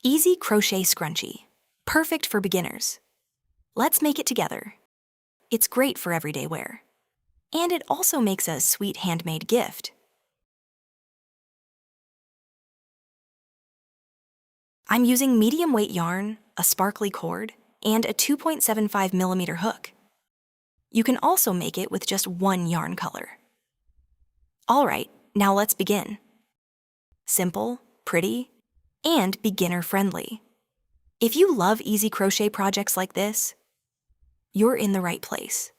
Easy Crochet Scrunchie. Perfect for beginners. Let's make it together. It's great for everyday wear. And it also makes a sweet handmade gift. I'm using medium weight yarn, a sparkly cord, and a 2.75mm hook. You can also make it with just one yarn color. All right, now let's begin. Simple, pretty, and beginner-friendly. If you love easy crochet projects like this, you're in the right place.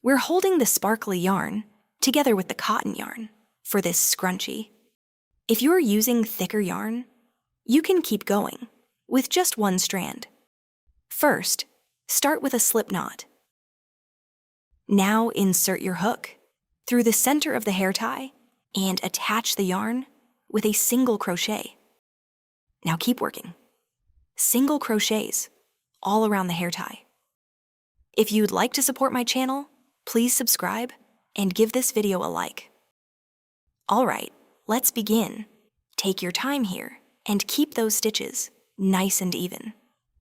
We're holding the sparkly yarn together with the cotton yarn for this scrunchie. If you're using thicker yarn, you can keep going with just one strand. First, start with a slip knot. Now insert your hook through the center of the hair tie and attach the yarn with a single crochet. Now keep working. Single crochets all around the hair tie. If you'd like to support my channel, please subscribe and give this video a like. All right, let's begin. Take your time here and keep those stitches nice and even.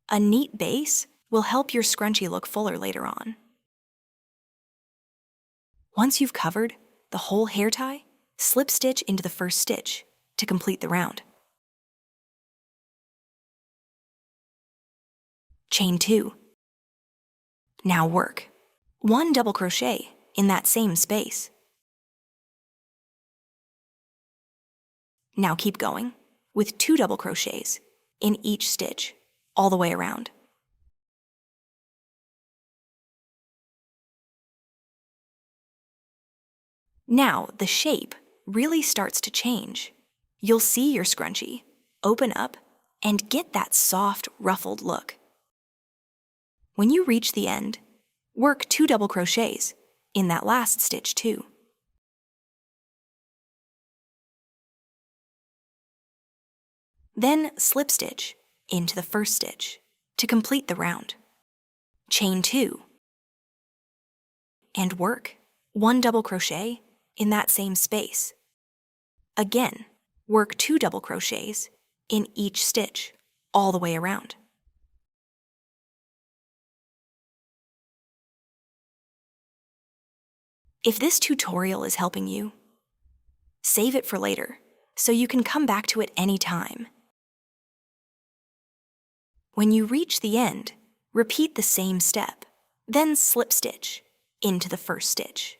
A neat base will help your scrunchie look fuller later on. Once you've covered the whole hair tie, slip stitch into the first stitch to complete the round. Chain 2. Now work 1 double crochet in that same space. Now keep going with 2 double crochets in each stitch all the way around. Now the shape really starts to change. You'll see your scrunchie open up and get that soft, ruffled look. When you reach the end, work 2 double crochets in that last stitch too. Then slip stitch into the first stitch to complete the round. Chain 2 and work 1 double crochet in that same space. Again, work 2 double crochets in each stitch all the way around. If this tutorial is helping you, save it for later so you can come back to it anytime. When you reach the end, repeat the same step, then slip stitch into the first stitch.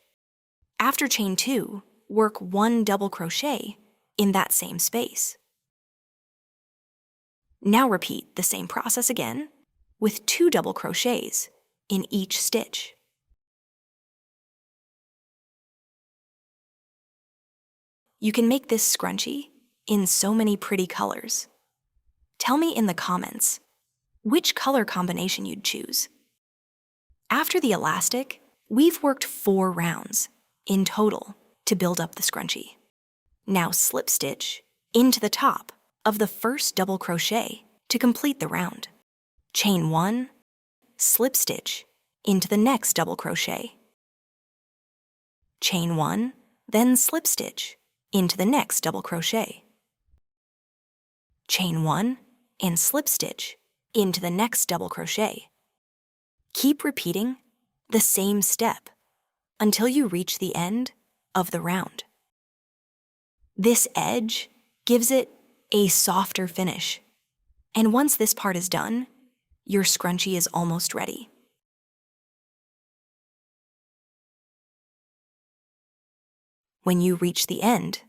After chain 2, work 1 double crochet in that same space. Now repeat the same process again with 2 double crochets in each stitch. You can make this scrunchie in so many pretty colors. Tell me in the comments which color combination you'd choose. After the elastic, we've worked 4 rounds in total to build up the scrunchie. Now slip stitch into the top of the first double crochet to complete the round. Chain 1, slip stitch into the next double crochet. Chain 1, then slip stitch into the next double crochet. Chain 1 and slip stitch into the next double crochet. Keep repeating the same step until you reach the end of the round. This edge gives it a softer finish, and once this part is done, your scrunchie is almost ready. When you reach the end,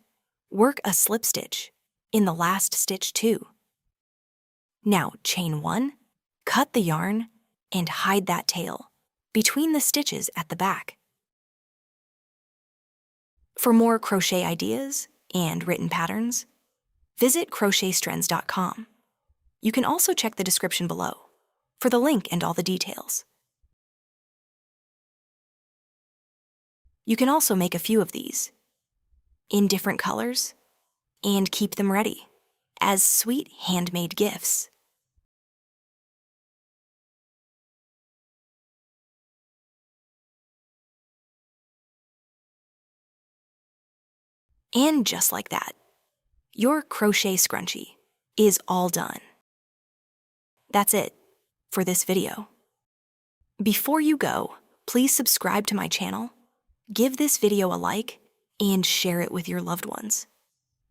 work a slip stitch in the last stitch too. Now chain 1, cut the yarn, and hide that tail between the stitches at the back. For more crochet ideas and written patterns, visit crochetstrends.com. You can also check the description below for the link and all the details. You can also make a few of these in different colors and keep them ready as sweet handmade gifts. And just like that, your crochet scrunchie is all done. That's it for this video. Before you go, please subscribe to my channel, give this video a like, and share it with your loved ones.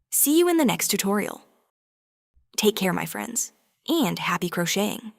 See you in the next tutorial. Take care, my friends, and happy crocheting!